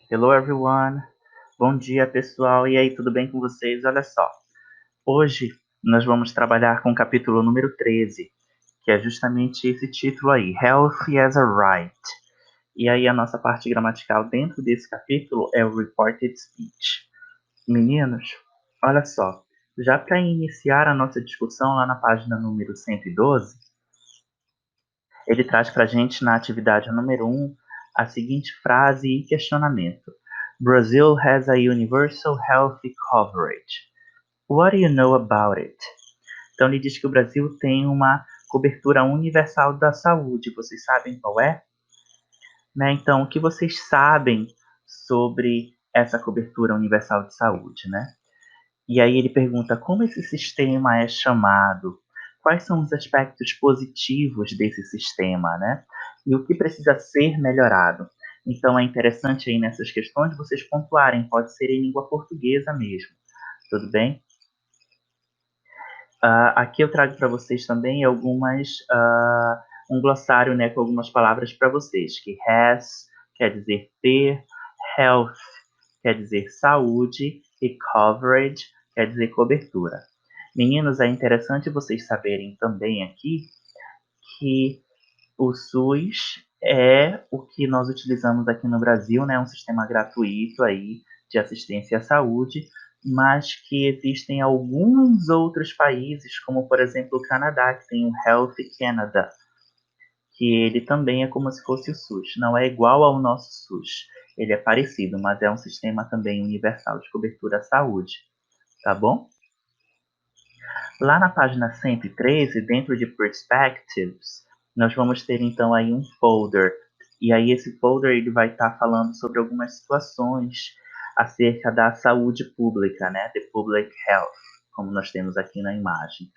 Hello everyone, bom dia pessoal, e aí, tudo bem com vocês? Olha só, hoje nós vamos trabalhar com o capítulo número 13, que é justamente esse título aí, Health as a Right. E aí a nossa parte gramatical dentro desse capítulo é o Reported Speech. Meninos, olha só, já para iniciar a nossa discussão lá na página número 112, ele traz para a gente na atividade número 1 a seguinte frase e questionamento. Brazil has a universal health coverage. What do you know about it? Então ele diz que o Brasil tem uma cobertura universal da saúde. Vocês sabem qual é? Né? Então, o que vocês sabem sobre essa cobertura universal de saúde, né? E aí ele pergunta como esse sistema é chamado, quais são os aspectos positivos desse sistema, né? E o que precisa ser melhorado. Então é interessante aí nessas questões vocês pontuarem, pode ser em língua portuguesa mesmo, tudo bem? Aqui eu trago para vocês também um glossário, né, com algumas palavras para vocês, que has quer dizer ter, health quer dizer saúde e coverage quer dizer cobertura. Meninos, é interessante vocês saberem também aqui que o SUS é o que nós utilizamos aqui no Brasil, né, um sistema gratuito aí de assistência à saúde, mas que existem alguns outros países, como por exemplo o Canadá, que tem o Health Canada, que ele também é como se fosse o SUS. Não é igual ao nosso SUS. Ele é parecido, mas é um sistema também universal de cobertura à saúde. Tá bom? Lá na página 113, dentro de Perspectives, nós vamos ter então aí um folder. E aí esse folder ele vai estar falando sobre algumas situações acerca da saúde pública, né? The Public Health, como nós temos aqui na imagem.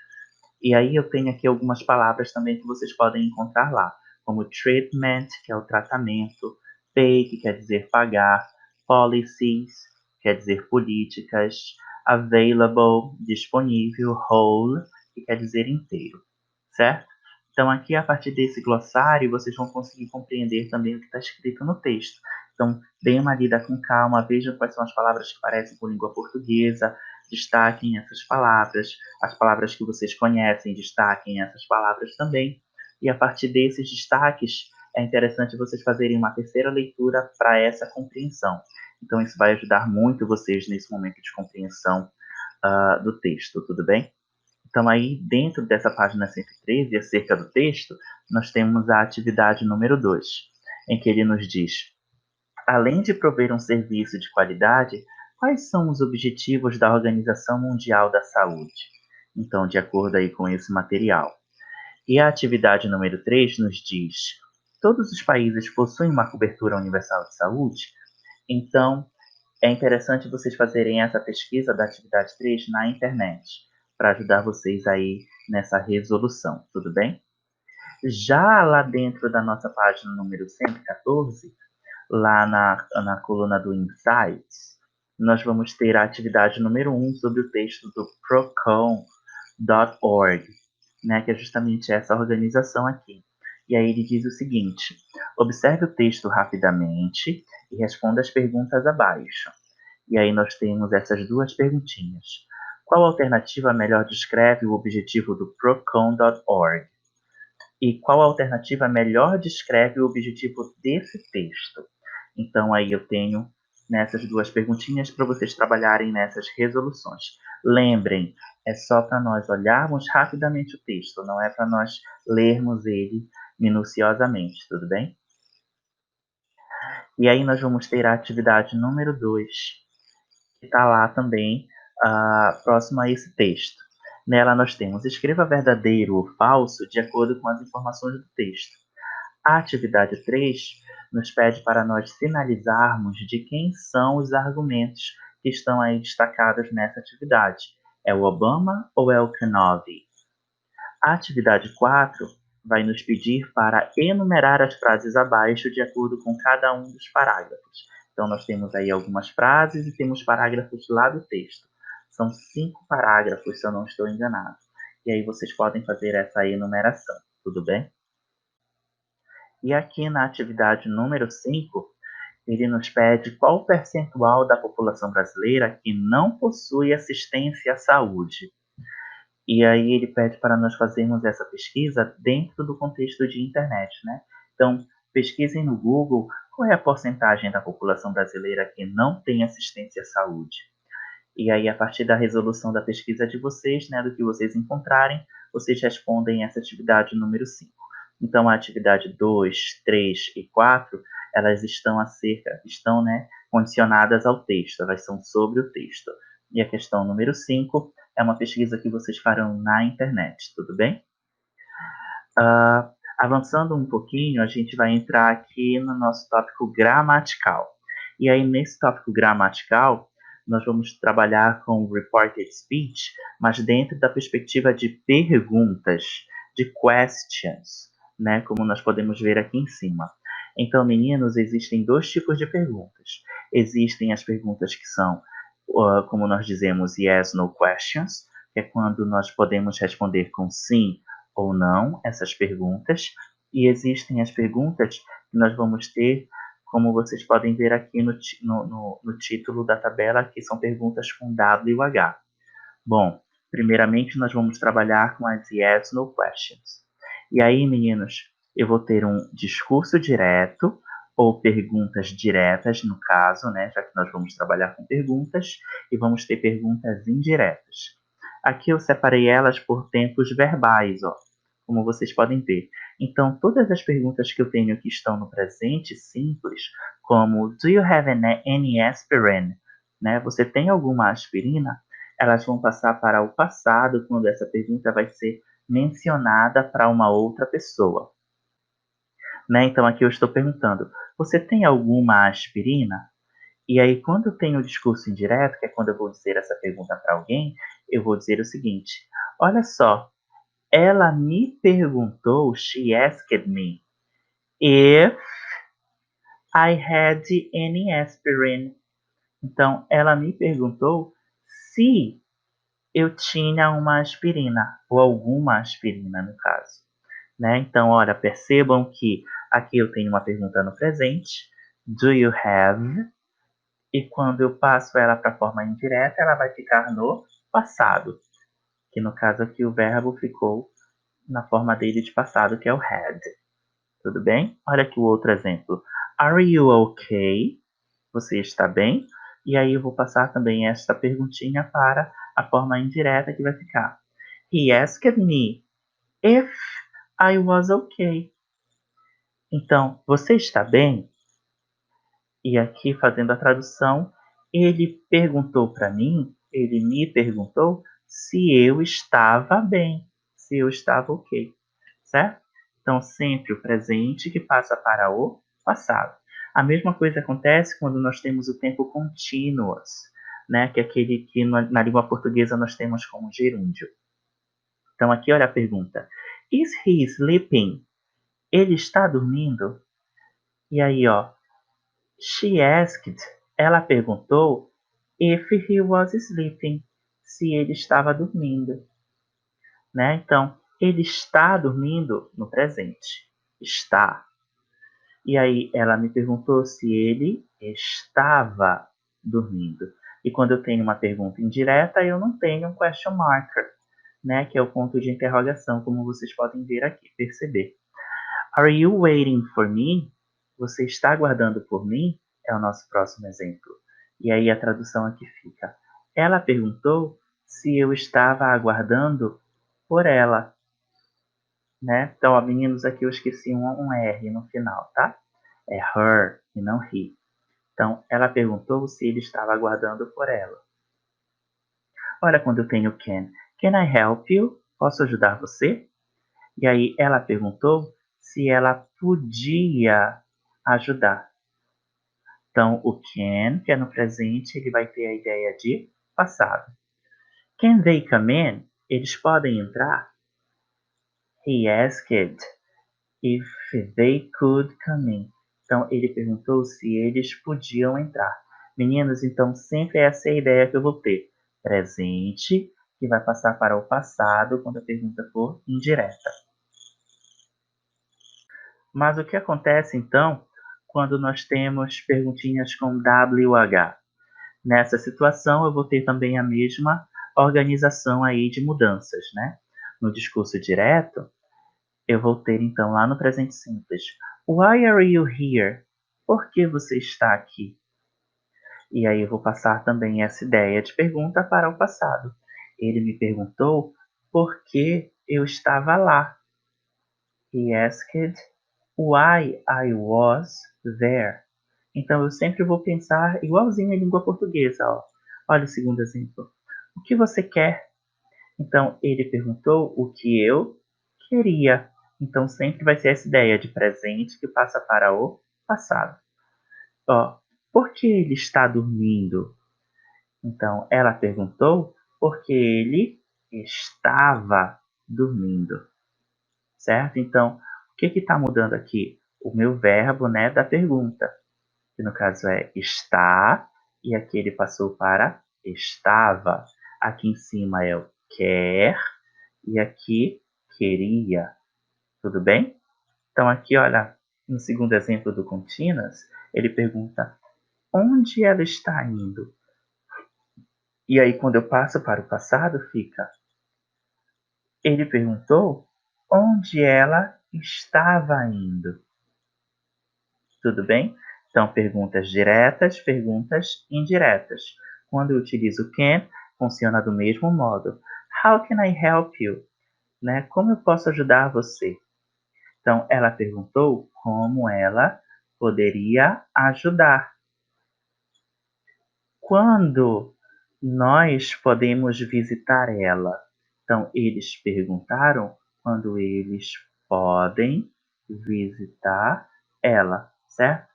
E aí eu tenho aqui algumas palavras também que vocês podem encontrar lá, como treatment, que é o tratamento, pay, que quer dizer pagar, policies, quer dizer políticas, available, disponível, whole, que quer dizer inteiro, certo? Então aqui a partir desse glossário vocês vão conseguir compreender também o que está escrito no texto. Então deem uma lida com calma, vejam quais são as palavras que parecem com língua portuguesa, destaquem essas palavras, as palavras que vocês conhecem, destaquem essas palavras também. E a partir desses destaques, é interessante vocês fazerem uma terceira leitura para essa compreensão. Então, isso vai ajudar muito vocês nesse momento de compreensão do texto, tudo bem? Então, aí, dentro dessa página 113, acerca do texto, nós temos a atividade número 2, em que ele nos diz: além de prover um serviço de qualidade, quais são os objetivos da Organização Mundial da Saúde? Então, de acordo aí com esse material. E a atividade número 3 nos diz: todos os países possuem uma cobertura universal de saúde? Então, é interessante vocês fazerem essa pesquisa da atividade 3 na internet, para ajudar vocês aí nessa resolução, tudo bem? Já lá dentro da nossa página número 114, lá na coluna do Insights, nós vamos ter a atividade número 1 sobre o texto do procon.org, né, que é justamente essa organização aqui. E aí ele diz o seguinte: observe o texto rapidamente e responda as perguntas abaixo. E aí nós temos essas duas perguntinhas. Qual alternativa melhor descreve o objetivo do procon.org? E qual alternativa melhor descreve o objetivo desse texto? Então aí eu tenho nessas duas perguntinhas para vocês trabalharem nessas resoluções. Lembrem, é só para nós olharmos rapidamente o texto, não é para nós lermos ele minuciosamente, tudo bem? E aí nós vamos ter a atividade número 2, que está lá também próximo a esse texto. Nela nós temos escreva verdadeiro ou falso de acordo com as informações do texto. A atividade 3 nos pede para nós sinalizarmos de quem são os argumentos que estão aí destacados nessa atividade. É o Obama ou é o Kenobi? A atividade 4 vai nos pedir para enumerar as frases abaixo de acordo com cada um dos parágrafos. Então, nós temos aí algumas frases e temos parágrafos lá do texto. São 5 parágrafos, se eu não estou enganado. E aí vocês podem fazer essa enumeração, tudo bem? E aqui na atividade número 5, ele nos pede qual o percentual da população brasileira que não possui assistência à saúde. E aí ele pede para nós fazermos essa pesquisa dentro do contexto de internet, né? Então, pesquisem no Google qual é a porcentagem da população brasileira que não tem assistência à saúde. E aí, a partir da resolução da pesquisa de vocês, né, do que vocês encontrarem, vocês respondem essa atividade número 5. Então, a atividade 2, 3 e 4, elas estão, né, condicionadas ao texto, elas são sobre o texto. E a questão número 5 é uma pesquisa que vocês farão na internet, tudo bem? Avançando um pouquinho, a gente vai entrar aqui no nosso tópico gramatical. E aí, nesse tópico gramatical, nós vamos trabalhar com reported speech, mas dentro da perspectiva de perguntas, de questions, né? Como nós podemos ver aqui em cima. Então, meninos, existem dois tipos de perguntas. Existem as perguntas que são, como nós dizemos, yes, no questions, que é quando nós podemos responder com sim ou não essas perguntas. E existem as perguntas que nós vamos ter, como vocês podem ver aqui no título da tabela, que são perguntas com WH. Bom, primeiramente nós vamos trabalhar com as yes, no questions. E aí, meninos, eu vou ter um discurso direto, ou perguntas diretas, no caso, né, já que nós vamos trabalhar com perguntas, e vamos ter perguntas indiretas. Aqui eu separei elas por tempos verbais, ó, como vocês podem ver. Então, todas as perguntas que eu tenho que estão no presente simples, como do you have any aspirin? Né? Você tem alguma aspirina? Elas vão passar para o passado quando essa pergunta vai ser mencionada para uma outra pessoa. Né? Então, aqui eu estou perguntando, você tem alguma aspirina? E aí, quando eu tenho o discurso indireto, que é quando eu vou dizer essa pergunta para alguém, eu vou dizer o seguinte: olha só, ela me perguntou, she asked me, if I had any aspirin. Então, ela me perguntou se eu tinha uma aspirina, ou alguma aspirina, no caso. Né? Então, olha, percebam que aqui eu tenho uma pergunta no presente, do you have? E quando eu passo ela para a forma indireta, ela vai ficar no passado, que no caso aqui o verbo ficou na forma dele de passado, que é o had. Tudo bem? Olha aqui o outro exemplo. Are you okay? Você está bem? E aí eu vou passar também esta perguntinha para a forma indireta que vai ficar. He asked me if I was okay. Então, você está bem? E aqui, fazendo a tradução, ele perguntou para mim, ele me perguntou se eu estava bem, se eu estava ok, certo? Então, sempre o presente que passa para o passado. A mesma coisa acontece quando nós temos o tempo continuous, né? Que é aquele que na língua portuguesa nós temos como gerúndio. Então, aqui olha a pergunta. Is he sleeping? Ele está dormindo? E aí, ó, she asked, ela perguntou, if he was sleeping, se ele estava dormindo, né? Então, ele está dormindo no presente, está. E aí ela me perguntou se ele estava dormindo. E quando eu tenho uma pergunta indireta, eu não tenho um question marker, né? Que é o ponto de interrogação, como vocês podem ver aqui, perceber. Are you waiting for me? Você está aguardando por mim? É o nosso próximo exemplo. E aí a tradução aqui fica. Ela perguntou se eu estava aguardando por ela. Né? Então, ó, meninos, aqui eu esqueci um R no final, tá? É her e não he. Então, ela perguntou se ele estava aguardando por ela. Olha quando eu tenho can. Can I help you? Posso ajudar você? E aí ela perguntou se ela podia ajudar. Então, o can, que é no presente, ele vai ter a ideia de passado. Can they come in? Eles podem entrar? He asked if they could come in. Então, ele perguntou se eles podiam entrar. Meninos, então, sempre essa é a ideia que eu vou ter. Presente, que vai passar para o passado quando a pergunta for indireta. Mas o que acontece, então, quando nós temos perguntinhas com WH. Nessa situação, eu vou ter também a mesma organização aí de mudanças, né? No discurso direto, eu vou ter então lá no presente simples. Why are you here? Por que você está aqui? E aí eu vou passar também essa ideia de pergunta para o passado. Ele me perguntou por que eu estava lá. He asked why I was there. Então eu sempre vou pensar igualzinho à língua portuguesa. Ó. Olha o segundo exemplo. O que você quer? Então ele perguntou o que eu queria. Então sempre vai ser essa ideia de presente que passa para o passado. Ó, por que ele está dormindo? Então ela perguntou porque ele estava dormindo, certo? Então o que está mudando aqui? O meu verbo, né, da pergunta, que no caso é está, e aqui ele passou para estava. Aqui em cima é o quer, e aqui queria. Tudo bem? Então aqui, olha, no segundo exemplo do Continuous, ele pergunta onde ela está indo? E aí quando eu passo para o passado, fica ele perguntou onde ela estava indo. Tudo bem? Então, perguntas diretas, perguntas indiretas. Quando eu utilizo can, funciona do mesmo modo. How can I help you? Né? Como eu posso ajudar você? Então, ela perguntou como ela poderia ajudar. Quando nós podemos visitar ela? Então, eles perguntaram quando eles podem visitar ela, certo?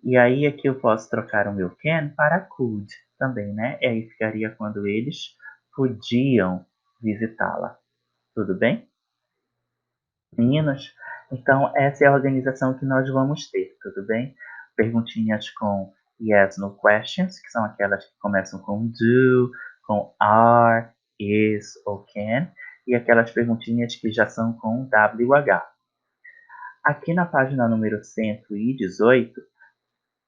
E aí aqui eu posso trocar o meu can para could também, né? E aí ficaria quando eles podiam visitá-la. Tudo bem? Meninos, então essa é a organização que nós vamos ter, tudo bem? Perguntinhas com yes, no questions, que são aquelas que começam com do, com are, is ou can, e aquelas perguntinhas que já são com WH. Aqui na página número 118,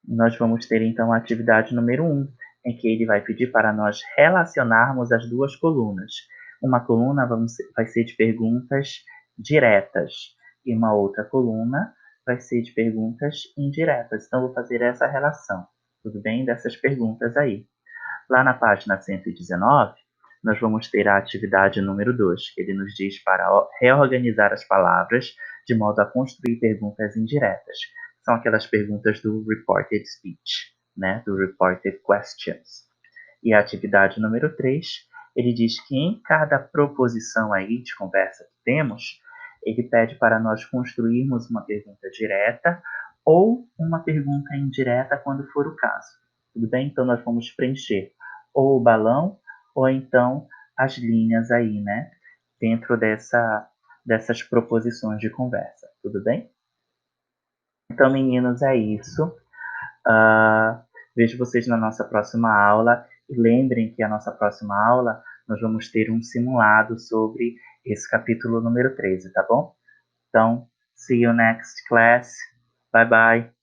nós vamos ter então a atividade número 1, em que ele vai pedir para nós relacionarmos as duas colunas. Uma coluna vai ser de perguntas diretas e uma outra coluna vai ser de perguntas indiretas. Então, vou fazer essa relação, tudo bem? Dessas perguntas aí. Lá na página 119, nós vamos ter a atividade número 2, que ele nos diz para reorganizar as palavras de modo a construir perguntas indiretas. São aquelas perguntas do reported speech, né? Do reported questions. E a atividade número 3, ele diz que em cada proposição aí de conversa que temos, ele pede para nós construirmos uma pergunta direta ou uma pergunta indireta quando for o caso. Tudo bem? Então nós vamos preencher ou o balão ou então as linhas aí, né? Dentro dessas proposições de conversa. Tudo bem? Então, meninos, é isso. Vejo vocês na nossa próxima aula. E lembrem que a nossa próxima aula nós vamos ter um simulado sobre esse capítulo número 13, tá bom? Então, see you next class. Bye bye.